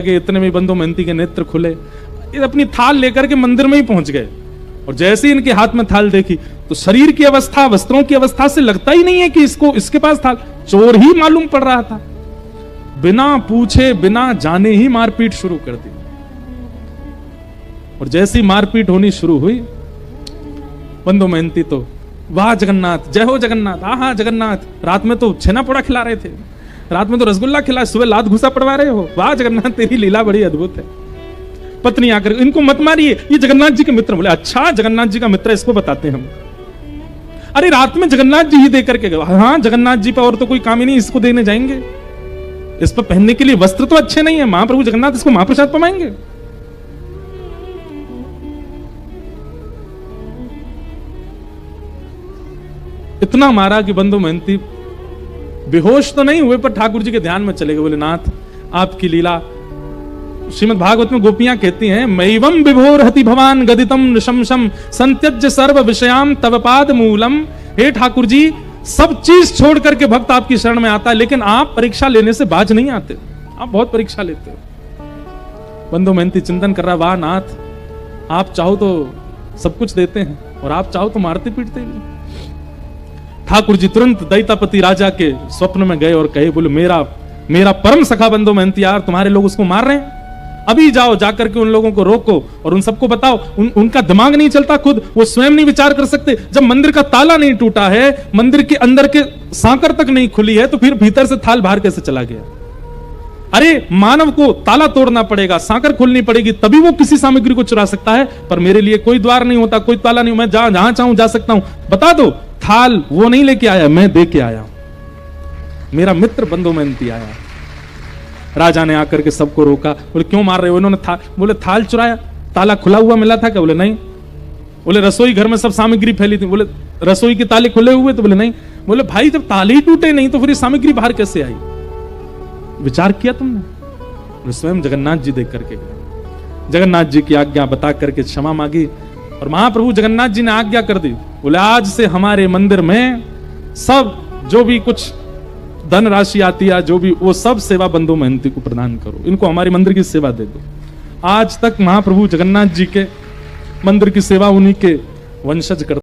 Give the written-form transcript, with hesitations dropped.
कि इतने में बंधु महंती के नेत्र खुले, ये अपनी थाल लेकर के मंदिर में ही पहुंच गए। और जैसे ही इनके हाथ में थाल देखी तो शरीर की अवस्था, वस्त्रों की अवस्था से लगता ही नहीं है कि इसके पास थाल, चोर ही मालूम पड़ रहा था। बिना पूछे बिना जाने ही मारपीट शुरू कर दी। और जैसी मारपीट होनी शुरू हुई, बंधु महंती तो वाह जगन्नाथ, जय हो जगन्नाथ, आहा जगन्नाथ, रात में तो छेना पोड़ा खिला रहे थे, रात में तो रसगुल्ला खिला, सुबह लात घुसा पड़वा रहे हो, वाह जगन्नाथ तेरी लीला बड़ी अद्भुत है। पत्नी आकर इनको मत मारिए, ये जगन्नाथ जी के मित्र। बोले अच्छा जगन्नाथ जी का मित्र, इसको बताते हैं हम। अरे रात में जगन्नाथ जी ही दे करके गए। हाँ जगन्नाथ जी पर और तो कोई काम ही नहीं, इसको देने जाएंगे, इस पर पहनने के लिए वस्त्र तो अच्छे नहीं है, महाप्रभु जगन्नाथ इसको महाप्रसाद पवाएंगे। इतना मारा कि बंधु महंती बेहोश तो नहीं हुए पर ठाकुर जी के ध्यान में चले गए। बोले नाथ आपकी लीला, श्रीमद् भागवत में गोपियां कहती हैं, मैवम विभोर हति भवान गदितम नृशंसम संत्यज्य सर्व विषयाम तव पाद मूलम। हे ठाकुर जी, सब चीज छोड़ करके भक्त आपकी शरण में आता है, लेकिन आप परीक्षा लेने से बाज नहीं आते, आप बहुत परीक्षा लेते हो। बंधु महंती चिंतन कर रहा, वाह नाथ, आप चाहो तो सब कुछ देते हैं और आप चाहो तो मारते पीटते भी। ठाकुर जी तुरंत दैतापति राजा के स्वप्न में गए और कहे, बोले मेरा परम सखा बंधु महंती यार, तुम्हारे लोग उसको मार रहे हैं, अभी जाओ जाकर के उन लोगों को रोको और उन सबको बताओ। उनका दिमाग नहीं चलता, खुद वो स्वयं नहीं विचार कर सकते। जब मंदिर का ताला नहीं टूटा है, मंदिर के अंदर के सांकर तक नहीं खुली है, तो फिर भीतर से थाल बाहर कैसे चला गया? अरे मानव को ताला तोड़ना पड़ेगा, सांकर खोलनी पड़ेगी, तभी वो किसी सामग्री को चुरा सकता है। पर मेरे लिए कोई द्वार नहीं होता, कोई ताला नहीं, मैं जहां चाहूं जा सकता हूं। बता दो, थाल वो नहीं लेके आया, मैं दे के आया, मेरा मित्र बंधु महंती आया। राजा ने आकर के सबको रोका। बोले क्यों मार रहे हो? इन्होंने बोले थाल चुराया, ताला खुला हुआ मिला था क्या? बोले नहीं। बोले रसोई घर में सब सामग्री फैली थी। बोले रसोई के ताले खुले हुए? तो बोले नहीं। बोले भाई जब ताले ही टूटे नहीं तो फिर सामग्री बाहर कैसे आई? विचार किया तुमने? बोले स्वयं जगन्नाथ जी देख करके गए, जगन्नाथ जी की आज्ञा बता करके क्षमा मांगी और महाप्रभु जगन्नाथ जी ने आज्ञा कर दी। बोले आज से हमारे मंदिर में सब जो भी कुछ धन राशि आती है, जो भी, वो सब सेवा बंधु महंती को प्रदान करो, इनको हमारे मंदिर की सेवा दे दो। आज तक महाप्रभु जगन्नाथ जी के मंदिर की सेवा उन्हीं के वंशज करते